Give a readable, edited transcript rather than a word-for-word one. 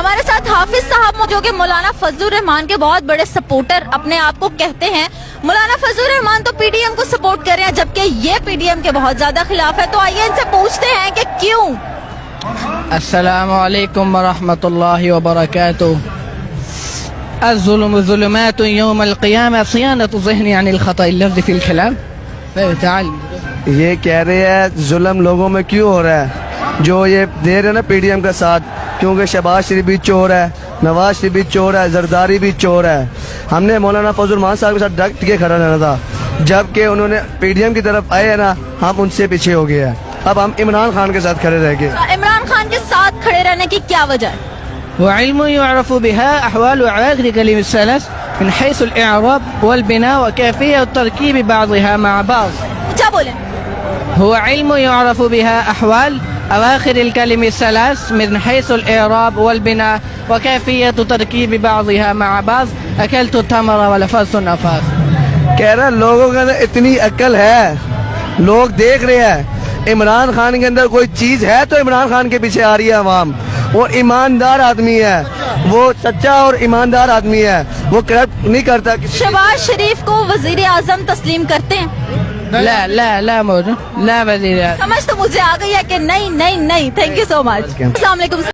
ہمارے ساتھ حافظ صاحب جو کہ مولانا فضل الرحمان کے بہت بڑے سپورٹر اپنے آپ کو کہتے ہیں. مولانا فضل الرحمان تو پی ڈی ایم کو سپورٹ کر رہے ہیں جبکہ یہ پی ڈی ایم کے بہت زیادہ خلاف ہے, تو آئیے ان سے پوچھتے ہیں کہ کیوں. السلام علیکم ورحمۃ اللہ وبرکاتہ. الظلم ظلمات یوم القیامہ صیانۃ ذہنی عن الخطأ اللفظ فی الکلام. یہ کہہ رہے ہیں ظلم لوگوں میں کیوں ہو رہا ہے جو یہ دے رہے ہیں نا پی ڈی ایم کا ساتھ, کیونکہ شہباز شریف بھی چور ہے, نواز شریف بھی چور ہے, زرداری بھی چور ہے. ہم نے مولانا فضل الرحمان صاحب کے ساتھ ڈٹ کے کھڑا رہنا تھا, جبکہ انہوں نے پی ڈی ایم کی طرف آئے ہیں نا, ہم ان سے پیچھے ہو گئے ہیں. اب ہم عمران خان کے ساتھ کھڑے رہ گئے. عمران خان کے ساتھ کھڑے رہنے کی کیا وجہ ہے؟ وعلم يعرف بها أحوال وعواقب كلمة الثلاث من حيث الإعراب والبناء وكيفية تركيب بعضها مع بعض. کیا بولیں؟ هو علم يعرف بها أحوال أواخر الكلم الثلاث من حيث الإعراب والبناء وكيفية تركيب بعضها مع بعض. أكلت التمر ولفظت النفاس. کہہ رہا لوگوں کے اندر اتنی عقل ہے, لوگ دیکھ رہے ہیں عمران خان کے اندر کوئی چیز ہے تو عمران خان کے پیچھے آ رہی ہے عوام. وہ ایماندار آدمی ہے, وہ سچا اور ایماندار آدمی ہے, وہ کرپٹ نہیں کرتا. شہباز شریف کو وزیر اعظم تسلیم کرتے ہیں؟ لا لا لا موجود لا وزیر. سمجھ تو مجھے آ گئی ہے کہ نہیں نہیں نہیں. تھینک یو سو مچ. السلام علیکم.